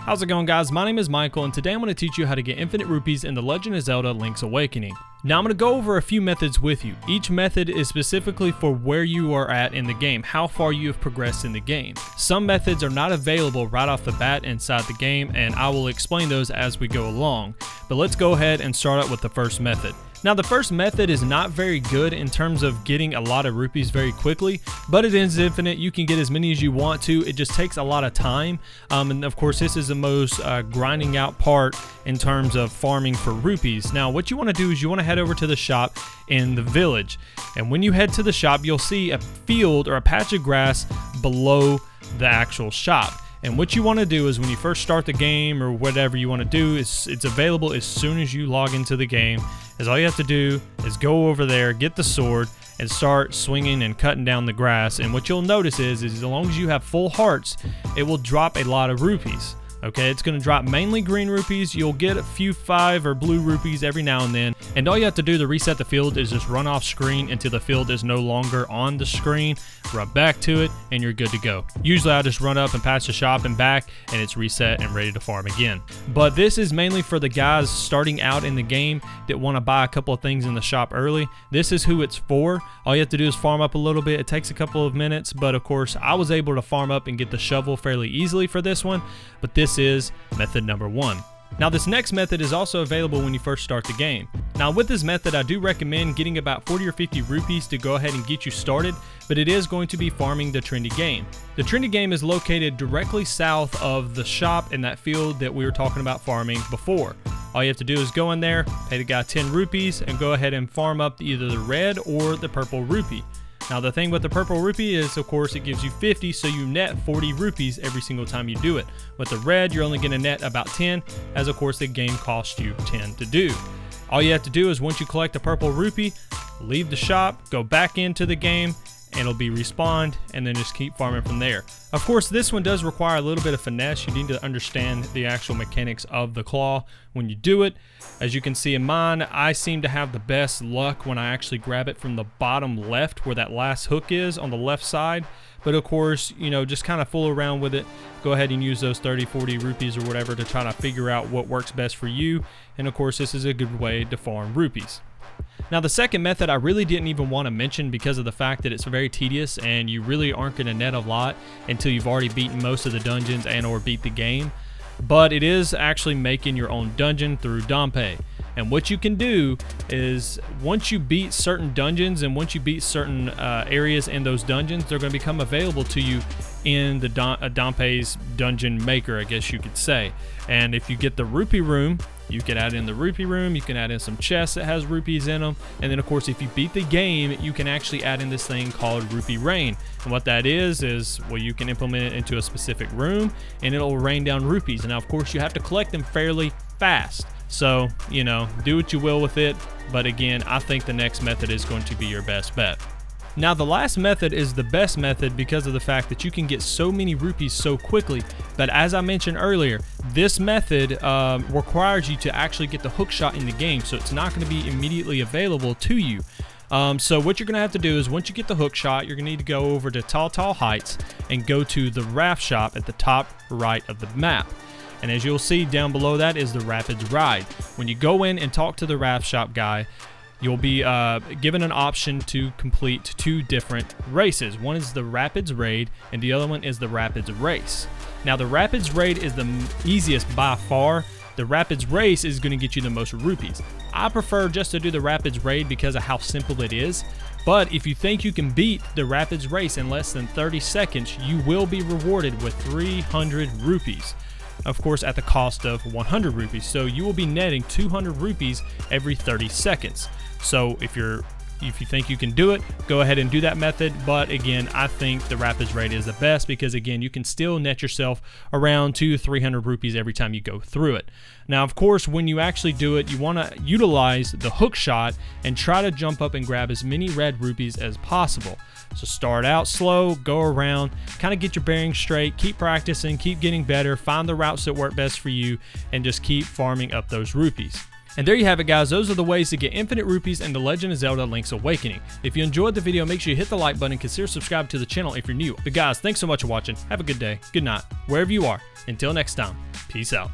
How's it going, guys? My name is Michael, and today I'm going to teach you how to get infinite rupees in The Legend of Zelda Link's Awakening. Now I'm going to go over a few methods with you. Each method is specifically for where you are at in the game, how far you have progressed in the game. Some methods are not available right off the bat inside the game, and I will explain those as we go along. But let's go ahead and start out with the first method. Now the first method is not very good in terms of getting a lot of rupees very quickly, but it is infinite. You can get as many as you want to. It just takes a lot of time, and of course this is the most grinding out part in terms of farming for rupees. Now what you want to do is you want to head over to the shop in the village, and when you head to the shop you'll see a field or a patch of grass below the actual shop. And what you want to do is when you first start the game or whatever you want to do, it's available as soon as you log into the game. Is all you have to do is go over there, get the sword, and start swinging and cutting down the grass. And what you'll notice is as long as you have full hearts, it will drop a lot of rupees. Okay, it's going to drop mainly green rupees. You'll get a few 5 or blue rupees every now and then. And all you have to do to reset the field is just run off screen until the field is no longer on the screen. Run back to it and you're good to go. Usually I just run up and patch the shop and back and it's reset and ready to farm again. But this is mainly for the guys starting out in the game that want to buy a couple of things in the shop early. This is who it's for. All you have to do is farm up a little bit. It takes a couple of minutes, but of course I was able to farm up and get the shovel fairly easily for this one. But this is method number 1. Now this next method is also available when you first start the game. Now with this method I do recommend getting about 40 or 50 rupees to go ahead and get you started, but it is going to be farming the trendy game. The trendy game is located directly south of the shop in that field that we were talking about farming before. All you have to do is go in there, pay the guy 10 rupees and go ahead and farm up either the red or the purple rupee. Now the thing with the purple rupee is of course it gives you 50, so you net 40 rupees every single time you do it. With the red you're only going to net about 10, as of course the game costs you 10 to do. All you have to do is once you collect the purple rupee, leave the shop, go back into the game, and it'll be respawned, and then just keep farming from there. Of course this one does require a little bit of finesse. You need to understand the actual mechanics of the claw when you do it. As you can see in mine, I seem to have the best luck when I actually grab it from the bottom left where that last hook is on the left side. But of course, you know, just kind of fool around with it. Go ahead and use those 30, 40 rupees or whatever to try to figure out what works best for you. And of course this is a good way to farm rupees. Now the second method I really didn't even want to mention because of the fact that it's very tedious and you really aren't going to net a lot until you've already beaten most of the dungeons and or beat the game. But it is actually making your own dungeon through Dompe. And what you can do is once you beat certain dungeons and once you beat certain areas in those dungeons, they're going to become available to you in the Dompe's dungeon maker, I guess you could say. And if you get the rupee room, you can add in the rupee room, you can add in some chests that has rupees in them, and then of course if you beat the game, you can actually add in this thing called rupee rain. And what that is well, you can implement it into a specific room and it'll rain down rupees. And now of course you have to collect them fairly fast. So, you know, do what you will with it, but again, I think the next method is going to be your best bet. Now the last method is the best method because of the fact that you can get so many rupees so quickly, but as I mentioned earlier, this method requires you to actually get the hook shot in the game, so it's not going to be immediately available to you. So what you're going to have to do is once you get the hook shot, you're going to need to go over to Tall Heights and go to the raft shop at the top right of the map. And as you'll see down below that is the Rapids Ride. When you go in and talk to the raft shop guy, you'll be given an option to complete 2 different races. One is the Rapids Raid and the other one is the Rapids Race. Now the Rapids Raid is the easiest by far. The Rapids Race is going to get you the most rupees. I prefer just to do the Rapids Raid because of how simple it is. But if you think you can beat the Rapids Race in less than 30 seconds, you will be rewarded with 300 rupees. Of course at the cost of 100 rupees. So you will be netting 200 rupees every 30 seconds. So if you think you can do it, go ahead and do that method. But again, I think the Rapids Raid is the best because again, you can still net yourself around 200-300 rupees every time you go through it. Now, of course, when you actually do it, you want to utilize the hook shot and try to jump up and grab as many red rupees as possible. So start out slow, go around, kind of get your bearings straight, keep practicing, keep getting better, find the routes that work best for you, and just keep farming up those rupees. And there you have it, guys. Those are the ways to get infinite rupees in The Legend of Zelda Link's Awakening. If you enjoyed the video, make sure you hit the like button and consider subscribing to the channel if you're new. But guys, thanks so much for watching. Have a good day, good night, wherever you are. Until next time, peace out.